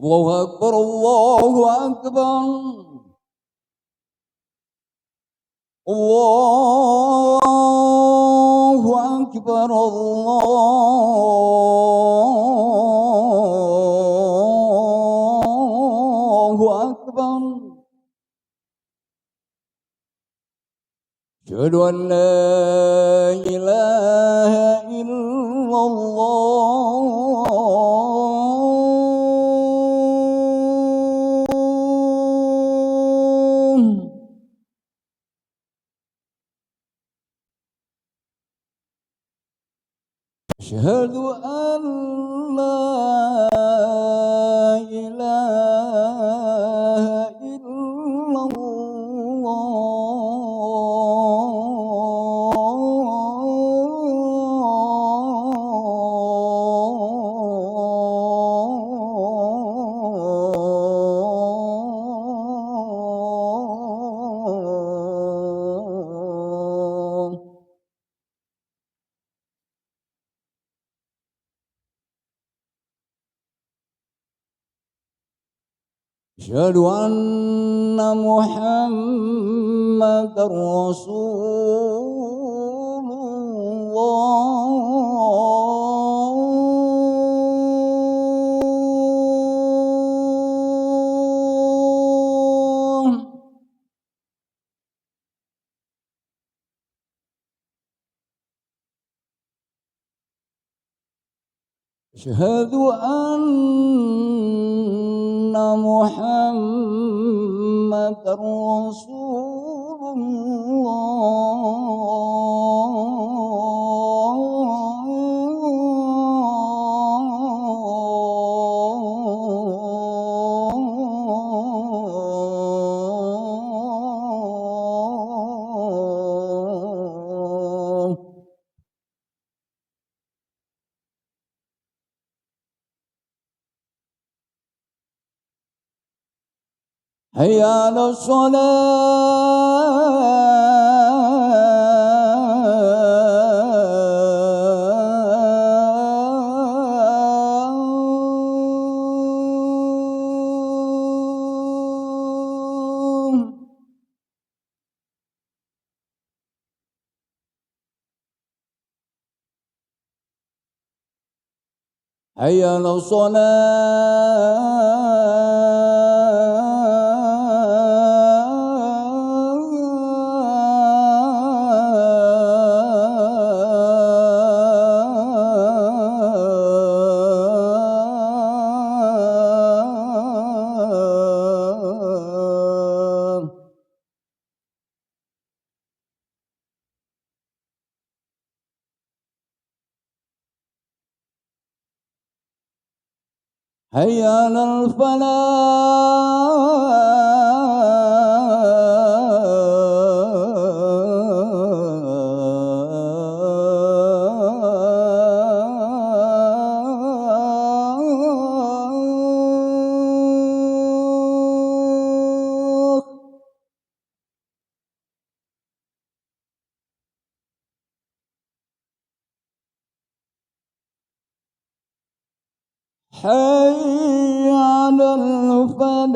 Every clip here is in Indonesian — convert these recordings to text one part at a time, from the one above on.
الله أكبر الله أكبر الله أكبر الله أكبر أشهد أن لا إله إلا الله أشهد أن لا إله إلا الله أشهد أن محمدا رسول الله أشهد أن محمدا رسول الله هيا على الصلاة هيا على الصلاة هيا على الفلاح حي على الفلاح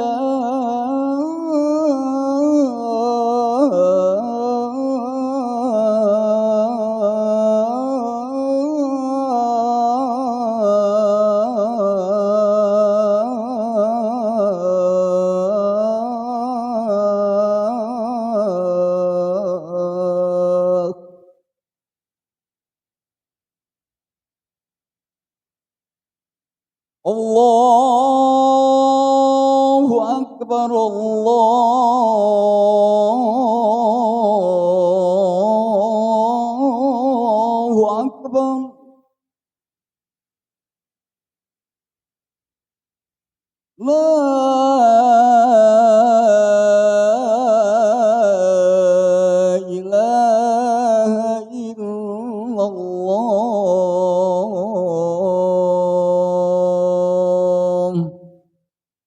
الله أكبر الله أكبر لا إله إلا الله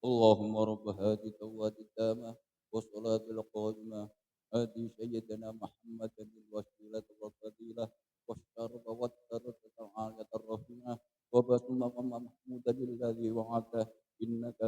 اللهم رب هذه الدعوات التامة والصلاة القائمة آتي سيدنا محمدا الوسيلة والفضيلة والشرف والدرجة العالية الرفيعة وبث مقام محمودا الذي وعده إنك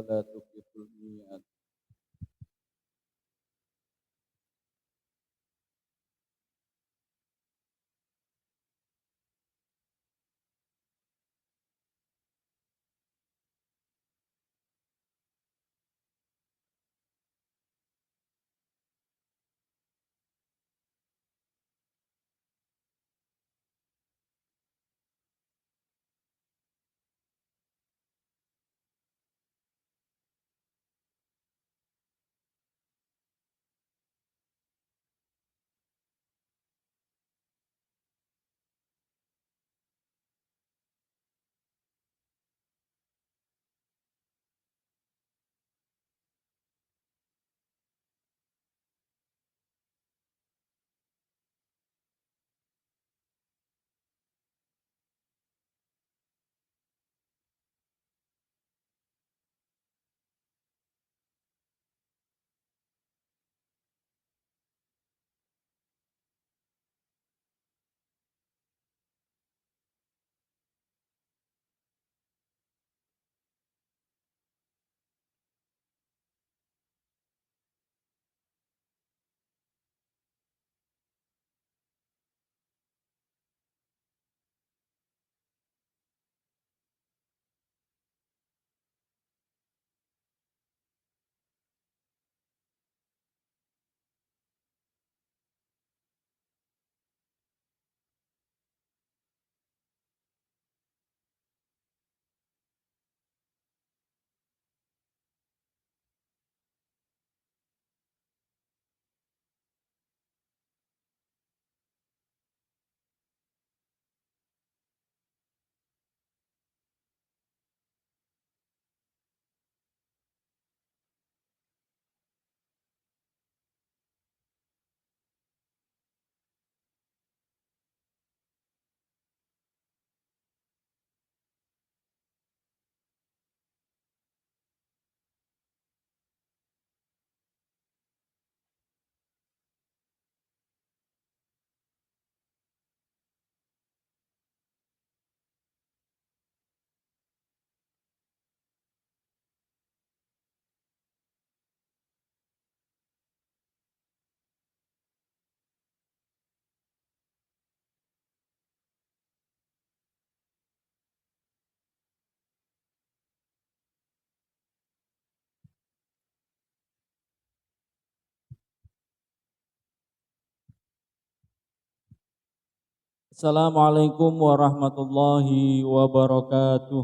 Assalamualaikum warahmatullahi wabarakatuh.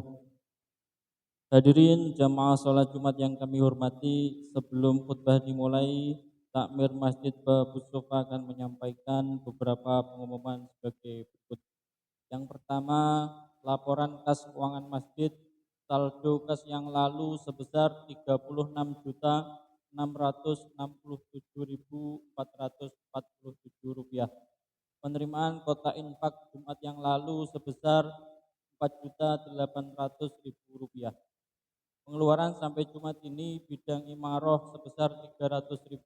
Hadirin jamaah sholat Jumat yang kami hormati, sebelum khutbah dimulai, takmir Masjid Babus Sofa akan menyampaikan beberapa pengumuman sebagai berikut. Yang pertama, laporan kas keuangan masjid, saldo kas yang lalu sebesar Rp36.667.447. Penerimaan kota infak Jumat yang lalu sebesar Rp4.800.000. Pengeluaran sampai Jumat ini bidang imaroh sebesar Rp300.000,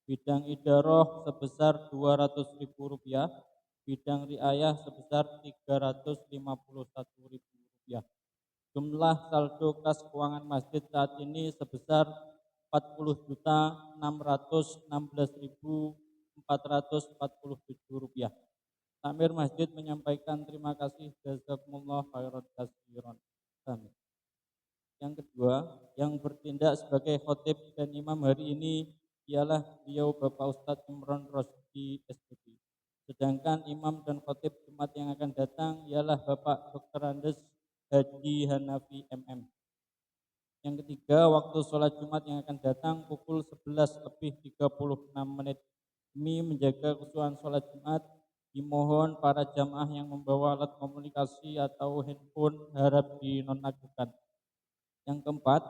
bidang idaroh sebesar Rp200.000, bidang riayah sebesar Rp351.000. Jumlah saldo kas keuangan masjid saat ini sebesar Rp40.616.447. Takmir masjid menyampaikan terima kasih, jazakumullah khairan katsiran. Amin. Yang kedua, yang bertindak sebagai khotib dan imam hari ini ialah beliau Bapak Ustadz Imron Rosdi SPP. Sedangkan imam dan khotib Jumat yang akan datang ialah Bapak Dr. Andes Haji Hanafi MM. Yang ketiga, waktu sholat Jumat yang akan datang pukul 11:36. Demi menjaga kesusahan sholat Jumat, dimohon para jamaah yang membawa alat komunikasi atau handphone harap dinonaktifkan. Yang keempat,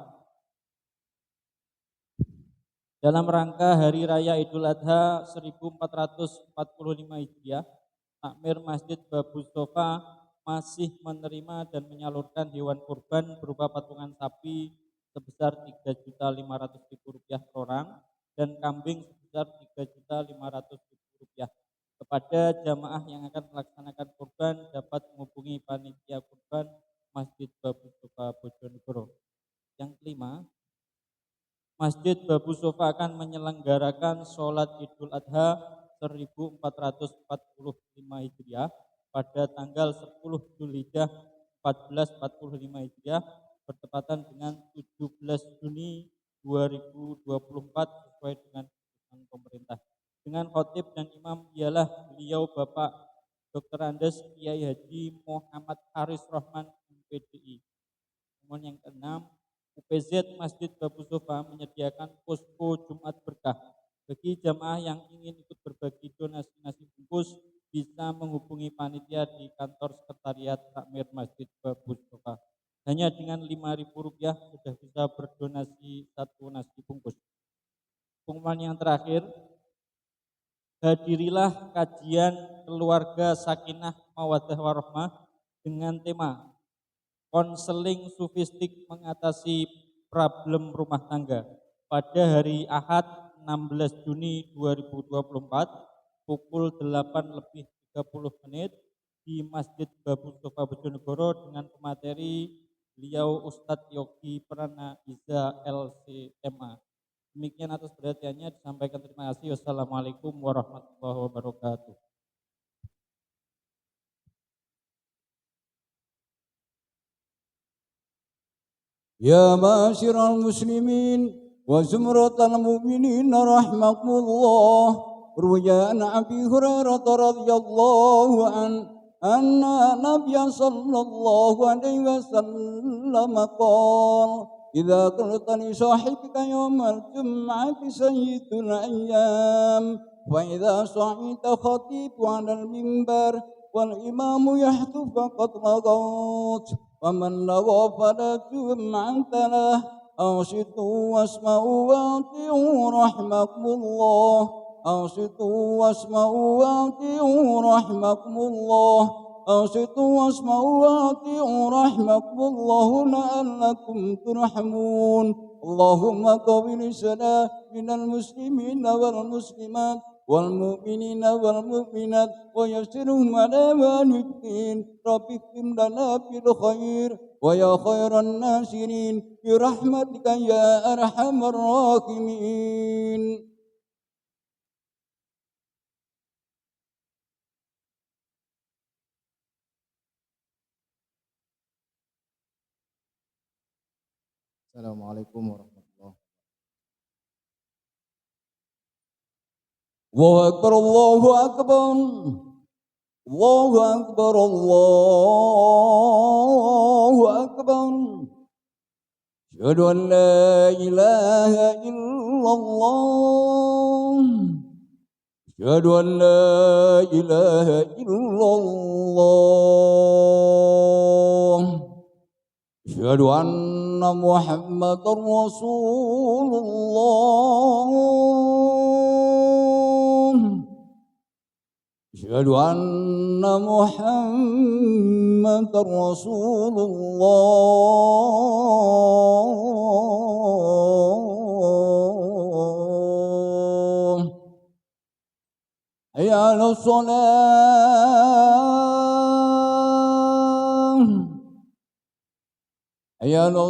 dalam rangka Hari Raya Idul Adha 1445 Hijriah, takmir Masjid Babus Sofa masih menerima dan menyalurkan hewan kurban berupa patungan sapi sebesar Rp3.500.000 per orang dan kambing sebesar Rp3.500.000. Kepada jamaah yang akan melaksanakan kurban dapat menghubungi panitia kurban Masjid Babus Sofa Bojonegoro. Yang kelima, Masjid Babus Sofa akan menyelenggarakan sholat Idul Adha 1445 Hijriah pada tanggal 10 Zulhijjah 1445 Hijriah bertepatan dengan 17 Juni 2024 sesuai dengan keputusan pemerintah. Dengan khotib dan imam ialah beliau Bapak Dr. Andes Kiai Haji Muhammad Haris Rahman MPDI. Kemudian yang keenam, UPZ Masjid Babus Sofa menyediakan posko Jumat Berkah. Bagi jamaah yang ingin ikut berbagi donasi nasi bungkus, bisa menghubungi panitia di kantor sekretariat takmir Masjid Babus Sofa. Hanya dengan Rp5.000 sudah bisa berdonasi satu nasi bungkus. Pengumuman yang terakhir, hadirilah kajian keluarga Sakinah Mawaddah Warahmah dengan tema konseling sufistik mengatasi problem rumah tangga pada hari Ahad 16 Juni 2024 pukul 8:30 di Masjid Babus Sofa Bojonegoro dengan pemateri beliau Ustadz Yogi Prana Iza LCMA. Demikian atas perhatiannya, disampaikan terima kasih. Wassalamualaikum warahmatullahi wabarakatuh. يا معاشر المسلمين وزمرة المؤمنين رحمكم الله. روي عن أبي هريرة رضي الله عنه أن النبي صلى الله عليه وسلم قال: إذا قلت لصاحبك يوم الجمعة سيد الأيام، فإذا صعد خطيب على المنبر والإمام يحث فقد لغوت، ومن لغى فلا جمعة له. أنصتوا واسمعوا وأطيعوا رحمكم الله. أنصتوا واسمعوا وأطيعوا رحمكم الله. أنصتوا واسمعوا وأطيعوا رحمكم الله لعلكم ترحمون. اللهم قوِ الإسلام من المسلمين والمسلمات والمؤمنين والمؤمنات ويسرهم على ما يكفين. رب اختم لنا بالخير ويا خير الناصرين برحمتك يا أرحم الراحمين. Assalamualaikum warahmatullahi wabarakatuh. Allahu Akbar, Allahu Akbar. الله أكبر الله أكبر أشهد أن لا إله إلا الله أشهد أن لا إله إلا الله أشهد أن محمدا رسول الله أشهد أن محمدا رسول الله حي على الصلاة حي على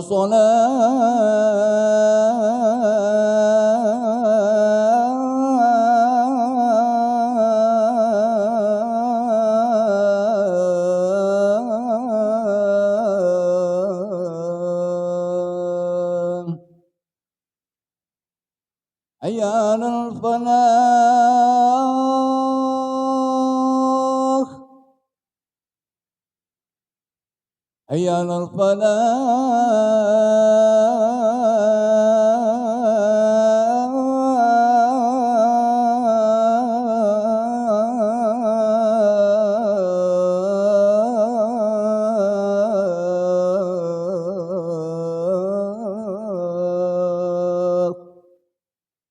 الصلاة حي على الفلاح حي على الفلاح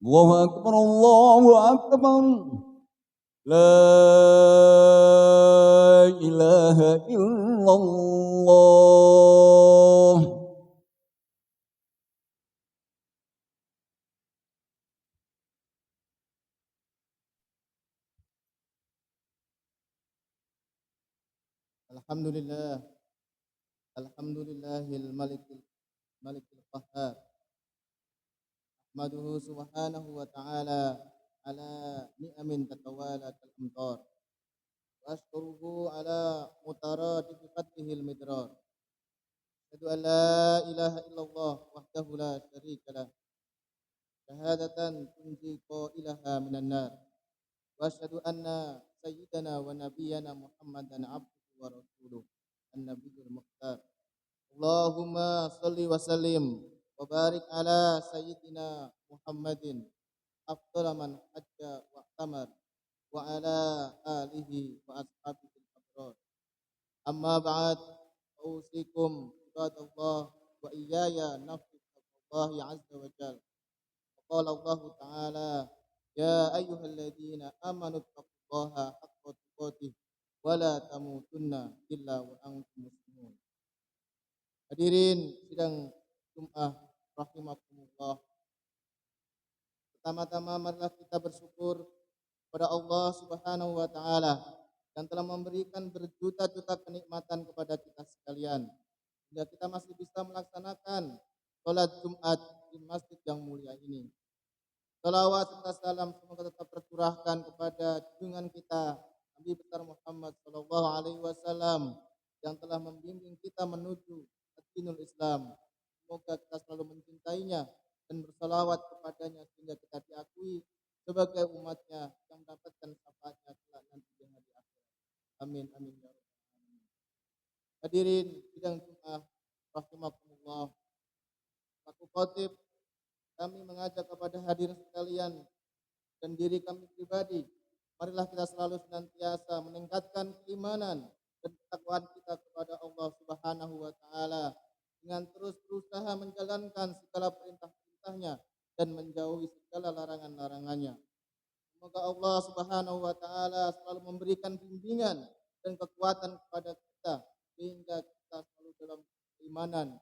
الله أكبر الله أكبر لا إله إلا الله Alhamdulillah, Alhamdulillahil Malikil Qahhar. Ahmaduhu subhanahu wa ta'ala ala ni'amin tatawala kal amtar. Wa ashkuruhu ala mutaradifi fathihil midrar. Asyhadu an la ilaha illallah wahdahu la syarika lah. Syahadatan tunji qailaha minan nar. Wa asyhadu anna sayyidana wa nabiyyana Muhammadan abduhu wa rasuluh. An-Nabiyul Mukhtar. Allahumma salli wa sallim wa barik ala sayyidina Muhammadin afdal man hajja wa tamar wa ala alihi wa ashabihi al-abrar. Amma ba'd, usikum ibadallah wa iyaya nafsi taqullahi azza wa jalla. Qala Allah ta'ala ya ayyuhalladzina amanu taqullaha haqqa tuqatih wa la tamutunna illa wa antum muslimun. Hadirin sidang Jum'ah rahimakumullah. Pertama-tama marilah kita bersyukur kepada Allah Subhanahu wa taala yang telah memberikan berjuta-juta kenikmatan kepada kita sekalian hingga kita masih bisa melaksanakan salat Jumat di masjid yang mulia ini. Salawat serta salam semoga tetap tercurahkan kepada junjungan kita Nabi besar Muhammad sallallahu alaihi wasallam yang telah membimbing kita menuju dinul Islam. Semoga kita selalu mencintainya dan bersalawat kepadanya sehingga kita diakui sebagai umatnya yang mendapatkan syafaatnya kelak nanti di hari akhir. Amin amin ya rabbal alamin. Hadirin sidang Jumat rahimakumullah. Selaku khatib, kami mengajak kepada hadirin sekalian dan diri kami pribadi, marilah kita selalu senantiasa meningkatkan keimanan dan ketakwaan kita kepada Allah Subhanahu wa taala dengan terus berusaha menjalankan segala perintah-perintahnya dan menjauhi segala larangan-larangannya. Semoga Allah Subhanahu wa taala selalu memberikan bimbingan dan kekuatan kepada kita sehingga kita selalu dalam keimanan dan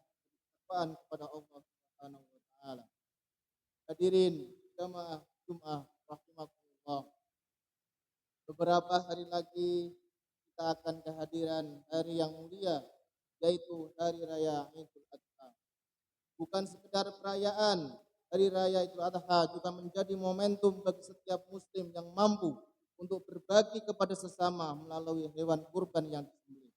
ketakwaan kepada Allah Subhanahu wa taala. Hadirin jamaah Jum'ah rahimakumullah. Beberapa hari lagi kita akan kehadiran hari yang mulia, yaitu Hari Raya Idul Adha. Bukan sekedar perayaan Hari Raya Idul Adha, juga menjadi momentum bagi setiap muslim yang mampu untuk berbagi kepada sesama melalui hewan kurban yang disembelih.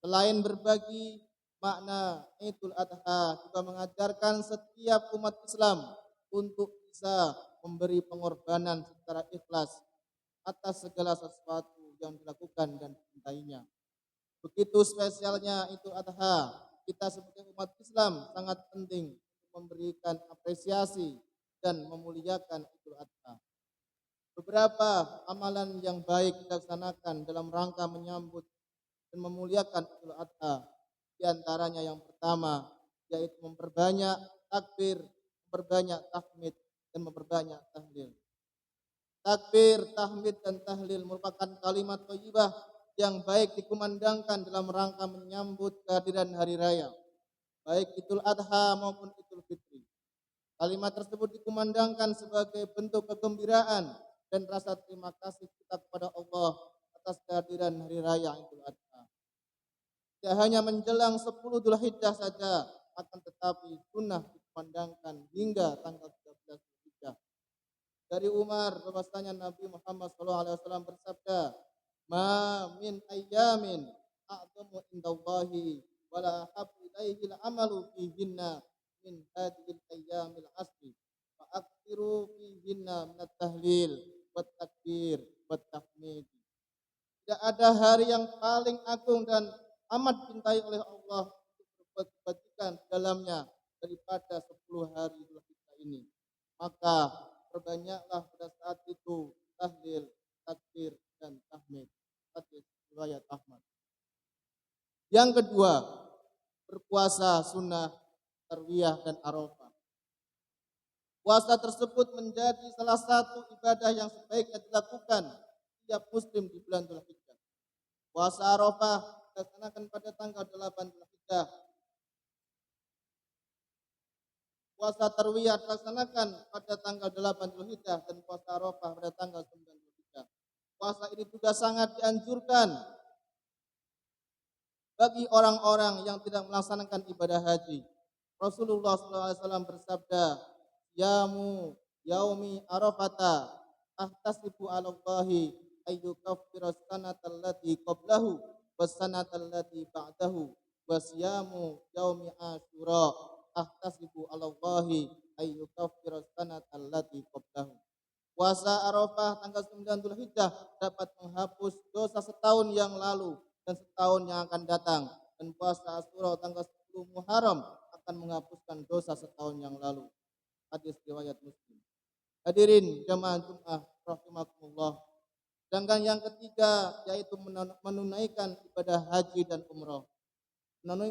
Selain berbagi, makna Idul Adha juga mengajarkan setiap umat Islam untuk bisa memberi pengorbanan secara ikhlas atas segala sesuatu yang dilakukan dan dicintainya. Begitu spesialnya Idul Adha, kita sebagai umat Islam sangat penting untuk memberikan apresiasi dan memuliakan Idul Adha. Beberapa amalan yang baik dilaksanakan dalam rangka menyambut dan memuliakan Idul Adha. Di antaranya yang pertama yaitu memperbanyak takbir, memperbanyak tahmid dan memperbanyak tahlil. Takbir, tahmid dan tahlil merupakan kalimat thayyibah yang baik dikumandangkan dalam rangka menyambut kehadiran hari raya, baik Idul Adha maupun Idul Fitri. Kalimat tersebut dikumandangkan sebagai bentuk kegembiraan dan rasa terima kasih kita kepada Allah atas kehadiran hari raya Idul Adha. Tidak hanya menjelang 10 Dzulhijjah saja, akan tetapi sunnah dikumandangkan hingga tanggal 13 Dzulhijjah. Dari Umar bahwasanya Nabi Muhammad SAW bersabda, "Ma min ayyamin a'zamu indallahi wala ahabbu ilaihi al-amalu fihinna min hadhil ayyamil asri wa aktsiru fihinna min at-tahlil wat takbir wat tahmid." Tidak ada hari yang paling agung dan amat dicintai oleh Allah untuk berbuat kebajikan di dalamnya daripada 10 hari Dzulhijjah ini. Maka perbanyaklah pada saat itu tahlil, takbir dan tahmid. Hadis riwayat Ahmad. Yang kedua, berpuasa sunnah tarwiyah dan arafah. Puasa tersebut menjadi salah satu ibadah yang sebaiknya dilakukan setiap muslim di bulan Dzulhijjah. Puasa arafah dilaksanakan pada tanggal 8 Dzulhijjah. Puasa tarwiyah dilaksanakan pada tanggal 8 Dzulhijjah dan puasa arafah pada tanggal 9 Dzulhijjah. Puasa ini juga sangat dianjurkan bagi orang-orang yang tidak melaksanakan ibadah haji. Rasulullah SAW bersabda, "Yamu yaumi arafata ahtasibu 'ala Allahi ayyukaffira sanatal lati qablahu was sanatal lati ba'dahu wasyamu yaumi asyura ahtasibu 'ala Allahi ayyukaffira sanatal lati qablahu." Puasa Arafah tanggal 9 Dzulhijjah dapat menghapus dosa setahun yang lalu dan setahun yang akan datang. Dan puasa Asyura tanggal 10 Muharram akan menghapuskan dosa setahun yang lalu. Hadis riwayat Muslim. Hadirin jamaah Jumat rahimakumullah. Sedangkan yang ketiga yaitu menunaikan ibadah haji dan umroh.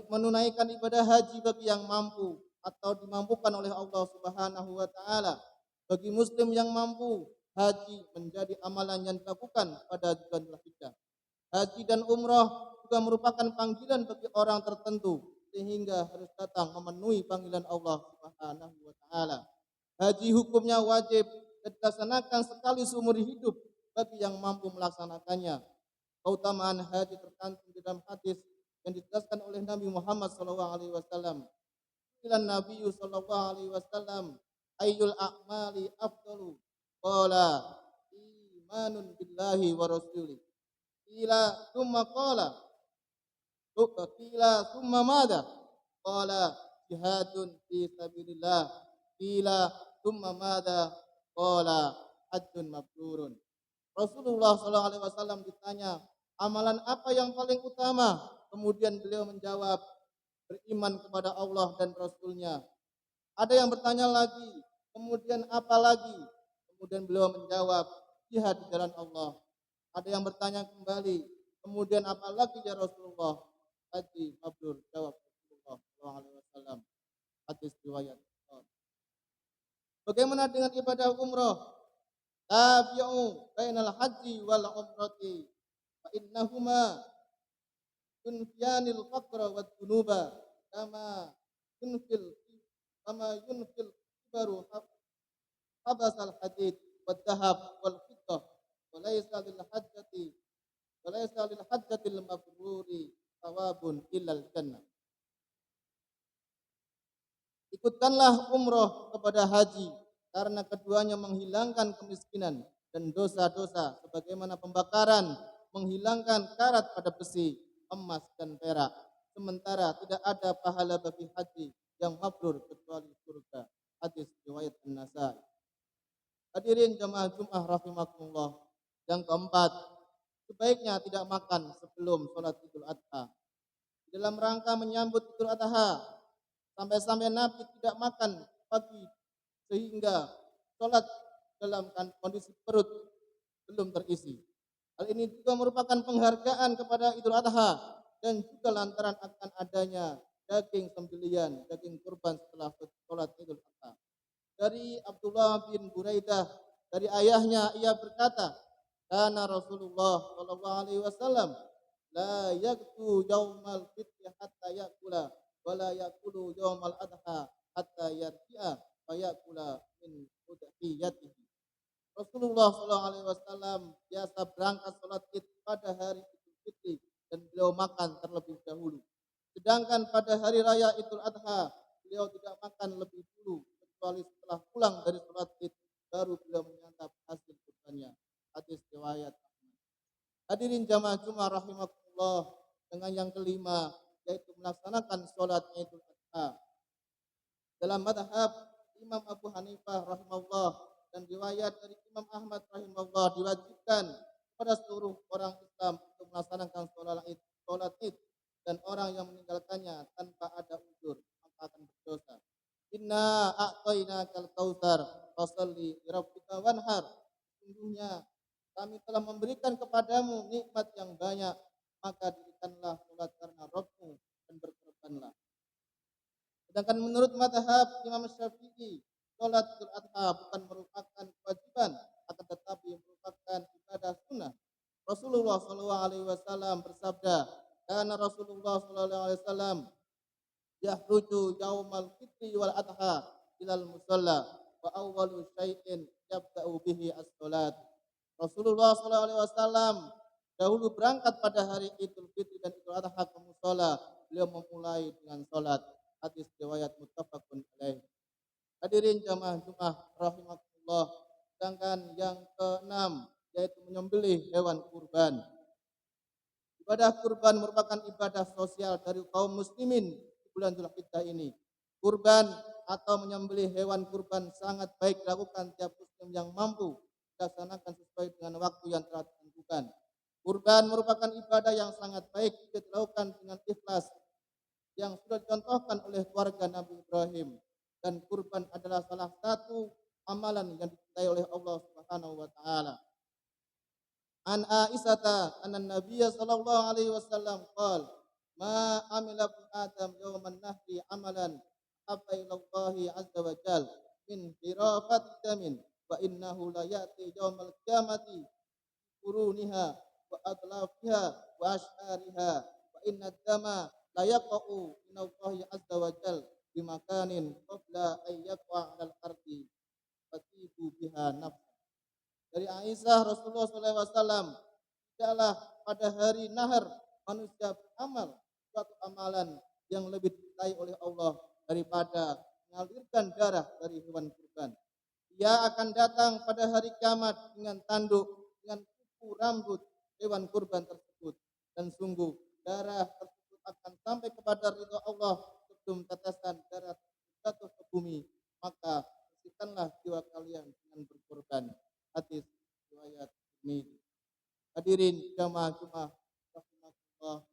Menunaikan ibadah haji bagi yang mampu atau dimampukan oleh Allah Subhanahu wa taala. Bagi muslim yang mampu, haji menjadi amalan yang dilakukan pada bulan Dzulhijjah. Haji dan umroh juga merupakan panggilan bagi orang tertentu sehingga harus datang memenuhi panggilan Allah Subhanahu wa taala. Haji hukumnya wajib dan dilaksanakan sekali seumur hidup bagi yang mampu melaksanakannya. Keutamaan haji tercantum di dalam hadis yang dijelaskan oleh Nabi Muhammad SAW. Qila Nabi SAW, "Ayyul a'mali afdalu?" Qala, "Imanun billahi wa rasulih." Qila thumma qala, qila thumma madza? Qala, "Jihadun fi sabilillah." Qila thumma madza? Qala, "Hajjun mabrurun." Rasulullah SAW ditanya, amalan apa yang paling utama? Kemudian beliau menjawab, beriman kepada Allah dan Rasulnya. Ada yang bertanya lagi, kemudian apa lagi? Kemudian beliau menjawab, jihad di jalan Allah. Ada yang bertanya kembali, kemudian apa lagi ya Rasulullah? Haji mabrur, jawab Rasulullah SAW. Hadis riwayat. Bagaimana dengan ibadah umroh? Tabi'u bainal haji wal umrati fa innahuma yunfiyanil faqra wad dunuba kama yunfil kibaru habasal hadid wad dahab wal fiddah wa laysa lil hajjati al mabruri thawabun illal jannah. Ikutkanlah umroh kepada haji karena keduanya menghilangkan kemiskinan dan dosa-dosa sebagaimana pembakaran menghilangkan karat pada besi, emas dan perak. Sementara tidak ada pahala bagi haji yang mabrur kecuali surga. Hadis riwayat An-Nasai. Hadirin jamaah Jumat rahimakumullah. Yang keempat, sebaiknya tidak makan sebelum sholat Idul Adha. Dalam rangka menyambut Idul Adha, sampai-sampai Nabi tidak makan pagi sehingga sholat dalam kondisi perut belum terisi. Hal ini juga merupakan penghargaan kepada Idul Adha dan juga lantaran akan adanya daging sembelian, daging kurban setelah sholat Idul Adha. Dari Abdullah bin Buraidah, dari ayahnya ia berkata, "Kana Rasulullah sallallahu alaihi wasallam la yaktu yaumal fitri hatta yakula wa la yakulu yaumal adha hatta yarji'a fa yakula min udhiyatihi." Rasulullah sallallahu alaihi wasallam biasa berangkat salat Id pada hari Idul Fitri dan beliau makan terlebih dahulu. Sedangkan pada hari raya Idul Adha beliau tidak makan lebih dulu kecuali setelah pulang dari salat Id baru beliau menyantap hasil kurbannya. Hadis riwayat Ahmad. Hadirin jamaah Jumat rahimakumullah, dengan yang kelima yaitu melaksanakan salat Idul Adha. Dalam madhab Imam Abu Hanifah rahimahullah dan riwayat dari Imam Ahmad rahimahullah diwajibkan kepada seluruh orang Islam untuk melaksanakan salat Id dan orang yang meninggalkannya tanpa ada uzur maka akan berdosa. Inna a'tainakal kautsar fasalli lirabbika wanhar. Sesungguhnya kami telah memberikan kepadamu nikmat yang banyak, maka dirikanlah salat karena Rabbmu dan berkorbanlah. Sedangkan menurut mazhab Imam Syafi'i, salat Idul Adha bukan merupakan kewajiban, akan tetapi merupakan ibadah sunnah. Rasulullah SAW bersabda, "Kana Rasulullah SAW yahruju yaumal fitri wal adha ilal musalla wa awwalu syai'in yabda'u bihi as-salat." Rasulullah SAW dahulu berangkat pada hari Idul Fitri dan Idul Adha ke musalla. Beliau memulai dengan salat. Hadis riwayat muttafaqun alaih. Hadirin jamaah Jumat rahimakumullah. Sedangkan yang keenam yaitu menyembelih hewan kurban. Ibadah kurban merupakan ibadah sosial dari kaum muslimin di bulan Dzulhijjah ini. Kurban atau menyembelih hewan kurban sangat baik dilakukan tiap muslim yang mampu dilaksanakan sesuai dengan waktu yang telah ditentukan. Kurban merupakan ibadah yang sangat baik jika dilakukan dengan ikhlas yang sudah dicontohkan oleh keluarga Nabi Ibrahim, dan kurban adalah salah satu amalan yang dicintai oleh Allah Subhanahu wa taala. An Aisyah anna Nabiy sallallahu alaihi wasallam qala ma amila ibn Adam yawman nahri amalan habba ila Allah azza wa jal min hirafati damin wa innahu la ya'ti yawmal qiyamati quruniha wa adlafiha wa ashariha wa inna dama la yaqa'u min Allah azza wa jal bi makanin qabla ay yaqa 'alal ardi fatibu biha nafs. Dari Aisyah, Rasulullah SAW tidaklah pada hari nahar manusia beramal suatu amalan yang lebih dicintai oleh Allah daripada mengalirkan darah dari hewan kurban. Ia akan datang pada hari kiamat dengan tanduk, dengan kuku rambut hewan kurban tersebut, dan sungguh darah tersebut akan sampai kepada ridha Allah sebelum tetesan darah jatuh ke bumi. Maka bersihkanlah jiwa kalian dengan berkorban. Hadis riwayat Tirmidzi. Hadirin jamaah Jumat rahimakumullah,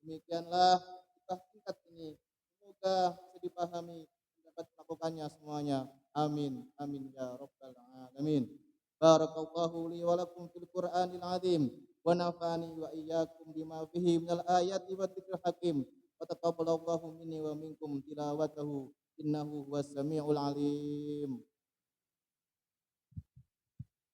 demikianlah kisah singkat ini. Semoga bisa dipahami dan dapat melakukannya semuanya. Amin amin ya rabbal alamin. Barakallahu li wa lakum fil Qur'anil azim wa nafa'ani wa iyyakum bima fihi minal ayati wa dzikril hakim. Wa taqabbalallahu minni wa minkum tilawatahu innahu huwas samiul alim.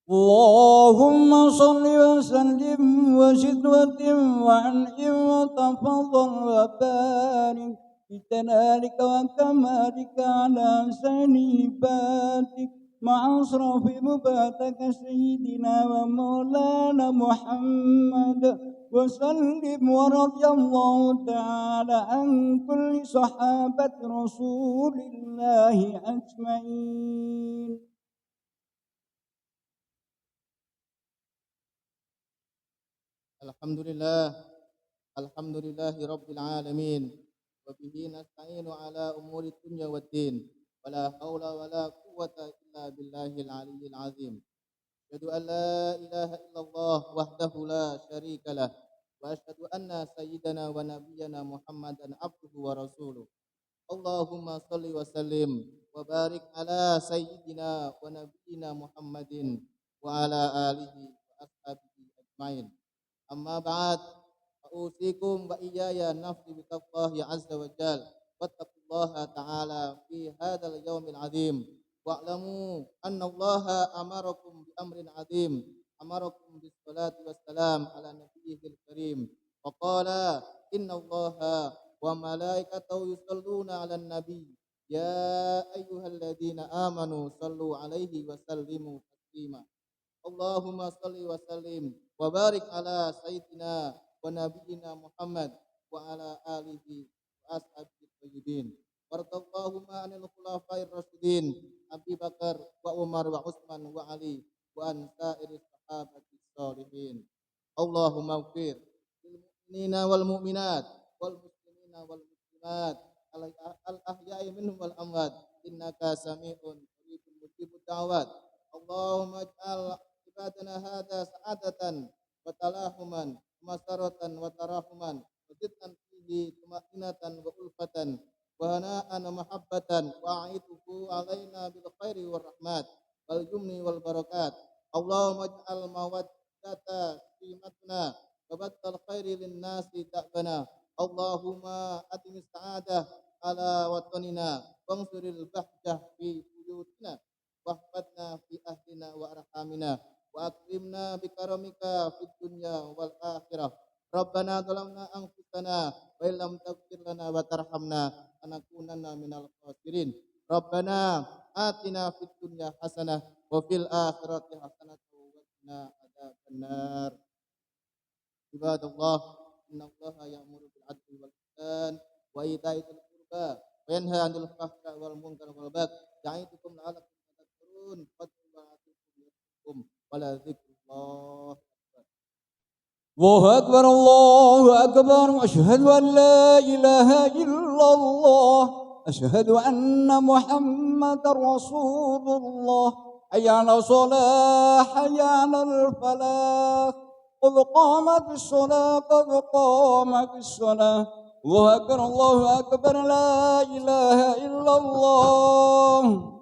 اللهم صل وسلم وزد وتم وانعم وتفضل وبارك بجلالك وكمالك على حسن عبادك مع أشرف عبادك سيدنا ومولانا محمد وسلم ورضي الله تعالى عن كل صحابة رسول الله أجمعين. Alhamdulillahi rabbil alamin wa bihi nasta'inu ala umuri dunya waddin wa la haula wa la quwwata illa billahil aliyyil azim. أشهد أن لا إله إلا الله وحده لا شريك له وأشهد أن سيدنا ونبينا محمدا عبده ورسوله اللهم صل وسلم وبارك على سيدنا ونبينا محمد وعلى آله وأصحابه أجمعين أما بعد فأوصيكم وإياي نفسي بتقوى الله عز وجل واتقوا الله تعالى في هذا اليوم العظيم واعلموا أن الله أمركم بأمر عظيم أمركم بالصلاة والسلام على نبيه الكريم وقال إن الله وملائكته يصلون على النبي يا أيها الذين آمنوا صلوا عليه وسلموا تسليما اللهم صل وسلم وبارك على سيدنا ونبينا محمد وعلى آله وأصحابه الطيبين وارض اللهم عن الخلفاء الراشدين أبي بكر وعمر وعثمان وعلي وعن سائر الصحابة الصالحين اللهم اغفر للمؤمنين والمؤمنات والمسلمين والمسلمات الأحياء منهم والأموات إنك سميع قريب مجيب الدعوات اللهم اجعل عبادنا هذا سعادة وتلاحما ومسرة وتراحما وزدنا فيه طمأنينة وألفة وهناء ومحبة وأعيده علينا بالخير والرحمات واليمن والبركات اللهم اجعل مودة قيمتنا وبث الخير للناس دأبنا اللهم أتم السعادة على وطننا وانصر البهجة في بيوتنا واحفظنا في أهلنا وأرحامنا وأكرمنا بكرمك في الدنيا والآخرة ربنا ظلمنا أنفسنا وإن لم تغفر لنا وترحمنا لنكونن من الخاسرين ربنا آتنا في الدنيا حسنة وفي الآخرة حسنة وقنا عذاب النار عباد الله إن الله يأمر بالعدل والإحسان وإيتاء ذي القربى وينهى عن الفحشاء والمنكر والبغي يعظكم لعلكم تذكرون فاذكروا يذكركم يذكركم ولذكر الله الله أكبر الله أكبر أشهد أن لا إله إلا الله أشهد أن محمد رسول الله حي على الصلاة حي على الفلاح قد قامت الصلاة قد قامت الصلاة الله أكبر لا إله إلا الله